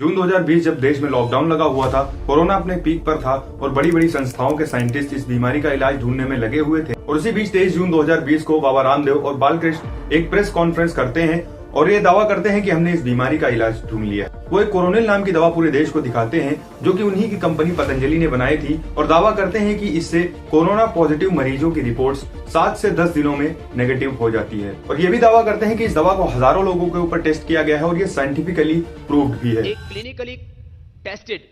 जून 2020 जब देश में लॉकडाउन लगा हुआ था, कोरोना अपने पीक पर था और बड़ी बड़ी संस्थाओं के साइंटिस्ट इस बीमारी का इलाज ढूंढने में लगे हुए थे। और उसी बीच 23 जून 2020 को बाबा रामदेव और बालकृष्ण एक प्रेस कॉन्फ्रेंस करते हैं और ये दावा करते हैं कि हमने इस बीमारी का इलाज ढूंढ लिया। वो एक कोरोनिल नाम की दवा पूरे देश को दिखाते हैं जो कि उन्हीं की कंपनी पतंजलि ने बनाई थी और दावा करते हैं कि इससे कोरोना पॉजिटिव मरीजों की रिपोर्ट्स 7 से 10 दिनों में नेगेटिव हो जाती है। और ये भी दावा करते हैं कि इस दवा को हजारों लोगों के ऊपर टेस्ट किया गया है और ये साइंटिफिकली प्रूव्ड भी है। एक clinically tested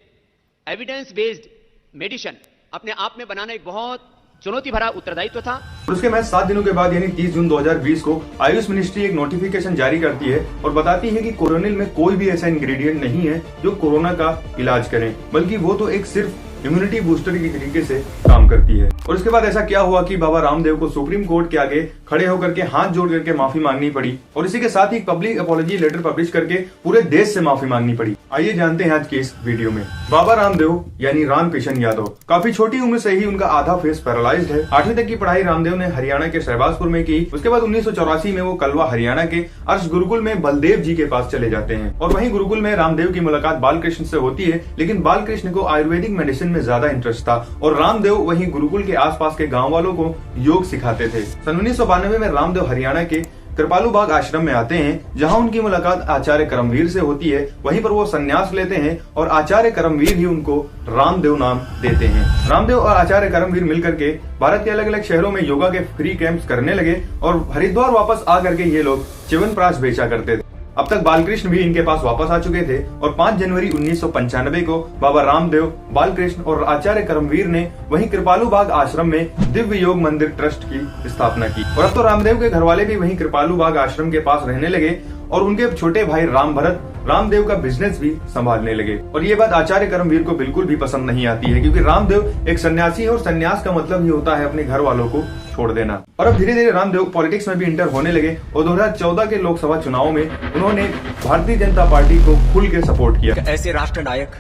evidence based medicine अपने आप में बनाना एक बहुत चुनौती भरा उत्तरदायित्व था। और उसके महज 7 दिनों के बाद यानी 30 जून 2020 को आयुष मिनिस्ट्री एक नोटिफिकेशन जारी करती है और बताती है कि कोरोनिल में कोई भी ऐसा इंग्रेडिएंट नहीं है जो कोरोना का इलाज करे, बल्कि वो तो एक सिर्फ इम्यूनिटी बूस्टर की तरीके से काम करती है। और उसके बाद ऐसा क्या हुआ कि बाबा रामदेव को सुप्रीम कोर्ट के आगे खड़े होकर के हाथ जोड़ करके माफी मांगनी पड़ी और इसी के साथ ही पब्लिक अपॉलॉजी लेटर पब्लिश करके पूरे देश से माफी मांगनी पड़ी। आइए जानते हैं आज के इस वीडियो में। बाबा रामदेव यानी रामकिशन यादव काफी छोटी उम्र से ही उनका आधा फेस पैरालाइज्ड है। 8वीं तक की पढ़ाई रामदेव ने हरियाणा के शहबाजपुर में की। उसके बाद 1984 में वो कलवा हरियाणा के अर्श गुरुकुल में बलदेव जी के पास चले जाते हैं और वहीं गुरुकुल में रामदेव की मुलाकात बालकृष्ण से होती है, लेकिन बालकृष्ण को आयुर्वेदिक मेडिसिन में ज्यादा इंटरेस्ट था और रामदेव वहीं गुरुकुल के आसपास के गांव वालों को योग सिखाते थे। सन 1992 में रामदेव हरियाणा के कृपालू बाग आश्रम में आते हैं जहां उनकी मुलाकात आचार्य करमवीर से होती है। वहीं पर वो संन्यास लेते हैं और आचार्य करमवीर ही उनको रामदेव नाम देते हैं। रामदेव और आचार्य करमवीर मिलकर के भारत के अलग अलग शहरों में योगा के फ्री कैंप्स करने लगे और हरिद्वार वापस आकर के ये लोग च्यवनप्राश बेचा करते थे। अब तक बालकृष्ण भी इनके पास वापस आ चुके थे और 5 जनवरी 1995 को बाबा रामदेव, बालकृष्ण और आचार्य करमवीर ने वहीं कृपालू बाग आश्रम में दिव्य योग मंदिर ट्रस्ट की स्थापना की। और अब तो रामदेव के घरवाले भी वहीं कृपालू बाग आश्रम के पास रहने लगे और उनके छोटे भाई राम भरत रामदेव का बिजनेस भी संभालने लगे। और ये बात आचार्य करमवीर को बिल्कुल भी पसंद नहीं आती है क्योंकि रामदेव एक सन्यासी है और सन्यास का मतलब ही होता है अपने घर वालों को छोड़ देना। और अब धीरे धीरे रामदेव पॉलिटिक्स में भी इंटर होने लगे और 2014 के लोकसभा चुनाव में उन्होंने भारतीय जनता पार्टी को खुल के सपोर्ट किया। एक ऐसे राष्ट्र नायक,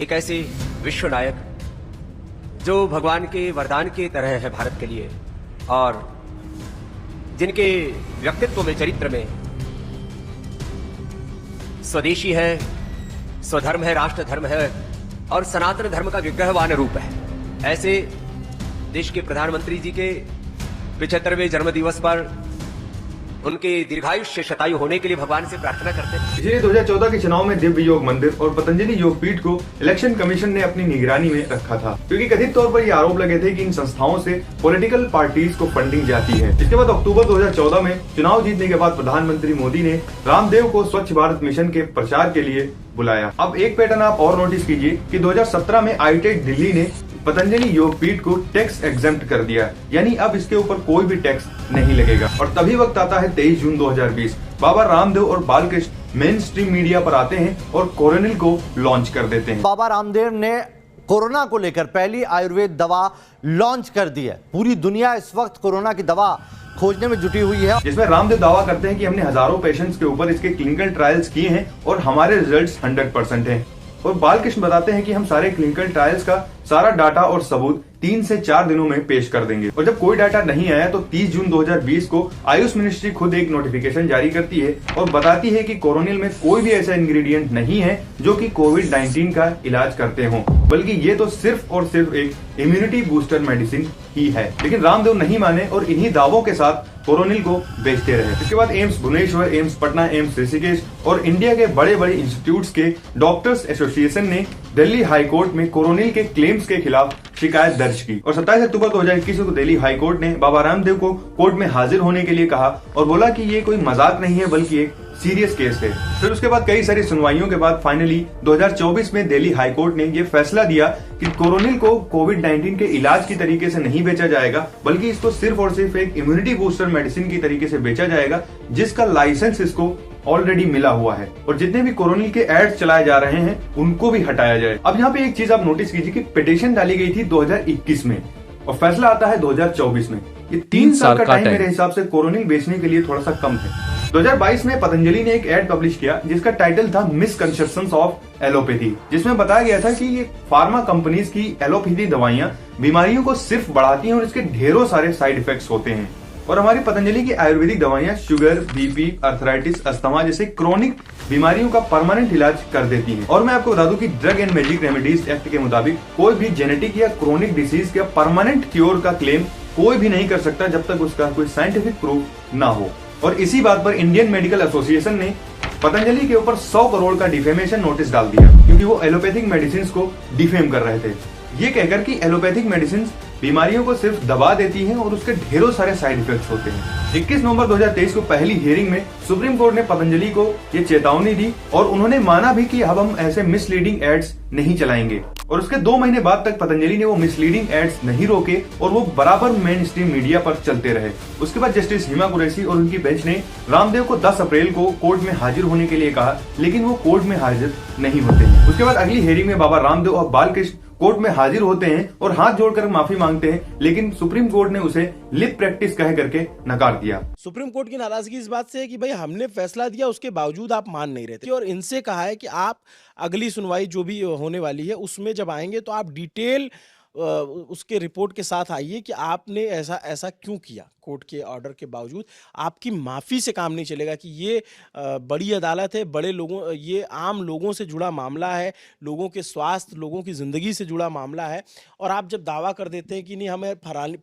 एक ऐसे विश्व नायक जो भगवान के वरदान की तरह है भारत के लिए और जिनके व्यक्तित्व में, चरित्र में स्वदेशी है, स्वधर्म है, राष्ट्र धर्म है और सनातन धर्म का विग्रहवान रूप है। ऐसे देश के प्रधानमंत्री जी के 75वें जन्म दिवस पर उनके दीर्घायुष्य शतायु होने के लिए भगवान से प्रार्थना करते हैं। इसलिए 2014 के चुनाव में दिव्य योग मंदिर और पतंजलि योग पीठ को इलेक्शन कमीशन ने अपनी निगरानी में रखा था क्योंकि कथित तौर पर ये आरोप लगे थे कि इन संस्थाओं से पॉलिटिकल पार्टीज को फंडिंग जाती है। इसके बाद अक्टूबर 2014 में चुनाव जीतने के बाद प्रधानमंत्री मोदी ने रामदेव को स्वच्छ भारत मिशन के प्रचार के लिए बुलाया। अब एक पैटर्न आप और नोटिस कीजिए कि 2017 में आईटेक दिल्ली ने पतंजलि योग पीठ को टैक्स एग्जेम्प्ट कर दिया, यानी अब इसके ऊपर कोई भी टैक्स नहीं लगेगा। और तभी वक्त आता है 23 जून 2020। बाबा रामदेव और बालकृष्ण मेन स्ट्रीम मीडिया पर आते हैं और कोरोनिल को लॉन्च कर देते हैं। बाबा रामदेव ने कोरोना को लेकर पहली आयुर्वेद दवा लॉन्च कर दी है। पूरी दुनिया इस वक्त कोरोना की दवा खोजने में जुटी हुई है, जिसमें रामदेव दावा करते हैं कि हमने हजारों पेशेंट्स के ऊपर इसके क्लिनिकल ट्रायल्स किए हैं और हमारे रिजल्ट्स 100% हैं। और बालकृष्ण बताते हैं कि हम सारे क्लिनिकल ट्रायल्स का सारा डाटा और सबूत 3 से 4 दिनों में पेश कर देंगे। और जब कोई डाटा नहीं आया तो 30 जून 2020 को आयुष मिनिस्ट्री खुद एक नोटिफिकेशन जारी करती है और बताती है कि कोरोनिल में कोई भी ऐसा इंग्रेडिएंट नहीं है जो कि कोविड-19 का इलाज करते हों, बल्कि ये तो सिर्फ और सिर्फ एक इम्यूनिटी बूस्टर मेडिसिन ही है। लेकिन रामदेव नहीं माने और इन्हीं दावों के साथ कोरोनिल को बेचते रहे। इसके बाद एम्स भुवनेश्वर, एम्स पटना, एम्स ऋषिकेश और इंडिया के बड़े बड़े इंस्टीट्यूट्स के डॉक्टर्स एसोसिएशन ने दिल्ली हाई कोर्ट में कोरोनिल के क्लेम्स के खिलाफ शिकायत दर्ज की। और 27 अक्टूबर 2021 को दिल्ली हाई कोर्ट ने बाबा रामदेव को कोर्ट में हाजिर होने के लिए कहा और बोला कि ये कोई मजाक नहीं है बल्कि एक सीरियस केस है। फिर उसके बाद कई सारी सुनवाइयों के बाद फाइनली 2024 में दिल्ली हाई कोर्ट ने ये फैसला दिया कि कोरोनिल को कोविड-19 के इलाज की तरीके से नहीं बेचा जाएगा, बल्कि इसको सिर्फ और सिर्फ एक इम्यूनिटी बूस्टर मेडिसिन की तरीके से बेचा जाएगा जिसका लाइसेंस इसको ऑलरेडी मिला हुआ है। और जितने भी कोरोनिल के एड्स चलाए जा रहे हैं उनको भी हटाया जाए। अब यहाँ पे एक चीज आप नोटिस कीजिए कि पिटीशन डाली गई थी 2021 में और फैसला आता है 2024 में। ये 3 साल का टाइम मेरे हिसाब से कोरोनिल बेचने के लिए थोड़ा सा कम है। 2022 में पतंजलि ने एक एड पब्लिश किया जिसका टाइटल था मिसकंसेप्शंस ऑफ एलोपैथी, जिसमें बताया गया था कि ये फार्मा कंपनीज की एलोपैथी दवाइयां बीमारियों को सिर्फ बढ़ाती हैं और इसके ढेरों सारे साइड इफेक्ट्स होते हैं। और हमारी पतंजलि की आयुर्वेदिक दवाइयां शुगर, बीपी, अर्थराइटिस, अस्थमा जैसे क्रोनिक बीमारियों का परमानेंट इलाज कर देती हैं। और मैं आपको बता दूं कि drug and magic remedies act के मुताबिक कोई भी जेनेटिक या क्रोनिक डिसीज का परमानेंट क्योर का क्लेम कोई भी नहीं कर सकता जब तक उसका कोई साइंटिफिक प्रूफ ना हो। और इसी बात पर इंडियन मेडिकल एसोसिएशन ने पतंजलि के ऊपर 100 करोड़ का डिफेमेशन नोटिस डाल दिया, क्योंकि वो एलोपैथिक मेडिसिन को डिफेम कर रहे थे, ये कहकर कि एलोपैथिक मेडिसिन बीमारियों को सिर्फ दबा देती हैं और उसके ढेरों सारे साइड इफेक्ट्स होते हैं। 21 नवंबर 2023 को पहली हियरिंग में सुप्रीम कोर्ट ने पतंजलि को ये चेतावनी दी और उन्होंने माना भी कि अब हम ऐसे मिसलीडिंग एड्स नहीं चलाएंगे। और उसके 2 महीने बाद तक पतंजलि ने वो मिसलीडिंग एड्स नहीं रोके और वो बराबर मेन स्ट्रीम मीडिया पर चलते रहे। उसके बाद जस्टिस हिमा कुरैशी और उनकी बेंच ने रामदेव को 10 अप्रैल को कोर्ट में हाजिर होने के लिए कहा, लेकिन वो कोर्ट में हाजिर नहीं होते हैं। उसके बाद अगली हियरिंग में बाबा रामदेव और बालकृष्ण कोर्ट में हाजिर होते हैं और हाथ जोड़कर माफी मांगते हैं, लेकिन सुप्रीम कोर्ट ने उसे लिप प्रैक्टिस कह करके नकार दिया। सुप्रीम कोर्ट की नाराजगी इस बात से है कि भाई हमने फैसला दिया, उसके बावजूद आप मान नहीं रहे थे और इनसे कहा है कि आप अगली सुनवाई जो भी होने वाली है उसमें जब आएंगे तो आप डिटेल उसके रिपोर्ट के साथ आइए कि आपने ऐसा क्यों किया। कोर्ट के ऑर्डर के बावजूद आपकी माफ़ी से काम नहीं चलेगा कि ये बड़ी अदालत है, बड़े लोगों, ये आम लोगों से जुड़ा मामला है, लोगों के स्वास्थ्य, लोगों की ज़िंदगी से जुड़ा मामला है। और आप जब दावा कर देते हैं कि नहीं हमें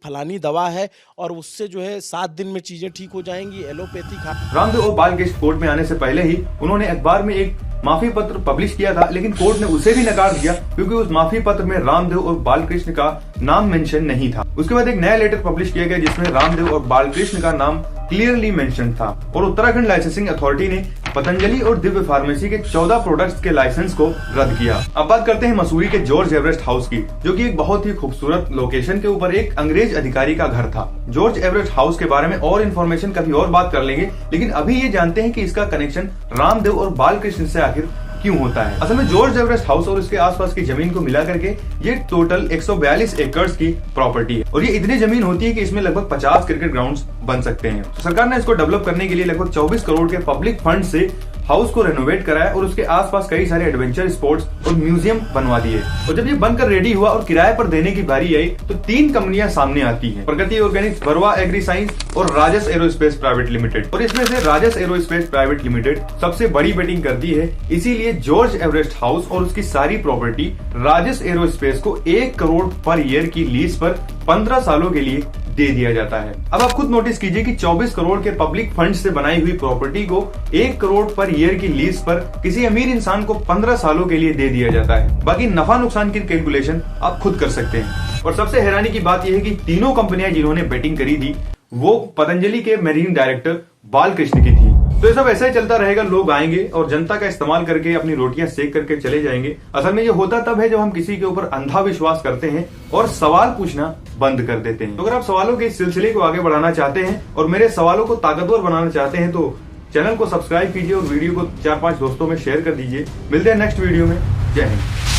फलानी दवा है और उससे जो है 7 दिन में चीज़ें ठीक हो जाएंगी, एलोपैथी खा। रामदेव और बालकृष्ण कोर्ट में आने से पहले ही उन्होंने अखबार में एक माफी पत्र पब्लिश किया था, लेकिन कोर्ट ने उसे भी नकार दिया क्योंकि उस माफी पत्र में रामदेव और बालकृष्ण का नाम मेंशन नहीं था। उसके बाद एक नया लेटर पब्लिश किया गया जिसमें रामदेव और बालकृष्ण का नाम क्लियरली मेंशन था और उत्तराखंड लाइसेंसिंग अथॉरिटी ने पतंजलि और दिव्य फार्मेसी के 14 प्रोडक्ट्स के लाइसेंस को रद्द किया। अब बात करते हैं मसूरी के जॉर्ज एवरेस्ट हाउस की, जो कि एक बहुत ही खूबसूरत लोकेशन के ऊपर एक अंग्रेज अधिकारी का घर था। जॉर्ज एवरेस्ट हाउस के बारे में और इन्फॉर्मेशन कभी और बात कर लेंगे, लेकिन अभी ये जानते हैं कि इसका कनेक्शन रामदेव और बालकृष्ण से आखिर क्यों होता है। असल में जॉर्ज एवरेस्ट हाउस और इसके आसपास की जमीन को मिला करके ये टोटल 142 एकड़ की प्रॉपर्टी है और ये इतनी जमीन होती है कि इसमें लगभग 50 क्रिकेट ग्राउंड्स बन सकते हैं। तो सरकार ने इसको डेवलप करने के लिए लगभग 24 करोड़ के पब्लिक फंड से हाउस को रेनोवेट कराया और उसके आसपास कई सारे एडवेंचर स्पोर्ट्स और म्यूजियम बनवा दिए। और जब ये बनकर रेडी हुआ और किराए पर देने की बारी आई तो 3 कंपनियां सामने आती हैं, प्रगति ऑर्गेनिक्स, बरवा एग्री साइंस और राजस एरोस्पेस प्राइवेट लिमिटेड। और इसमें से राजस एरोस्पेस प्राइवेट लिमिटेड सबसे बड़ी बेटिंग करती है, इसीलिए जॉर्ज एवरेस्ट हाउस और उसकी सारी प्रॉपर्टी राजस एरोस्पेस को 1 करोड़ पर ईयर की लीज पर 15 सालों के लिए दे दिया जाता है। अब आप खुद नोटिस कीजिए कि 24 करोड़ के पब्लिक फंड से बनाई हुई प्रॉपर्टी को 1 करोड़ पर ईयर की लीज पर किसी अमीर इंसान को 15 सालों के लिए दे दिया जाता है। बाकी नफा नुकसान की कैलकुलेशन आप खुद कर सकते हैं। और सबसे हैरानी की बात यह है कि तीनों कंपनियां जिन्होंने बेटिंग करी थी वो पतंजलि के मैनेजिंग डायरेक्टर बालकृष्ण की थी। तो ये सब ऐसा ही चलता रहेगा, लोग आएंगे और जनता का इस्तेमाल करके अपनी रोटियां सेक करके चले जाएंगे। असल में ये होता तब है जब हम किसी के ऊपर अंधा विश्वास करते हैं और सवाल पूछना बंद कर देते हैं। तो अगर आप सवालों के इस सिलसिले को आगे बढ़ाना चाहते हैं और मेरे सवालों को ताकतवर बनाना चाहते हैं तो चैनल को सब्सक्राइब कीजिए और वीडियो को 4-5 दोस्तों में शेयर कर दीजिए। मिलते हैं नेक्स्ट वीडियो में। जय हिंद।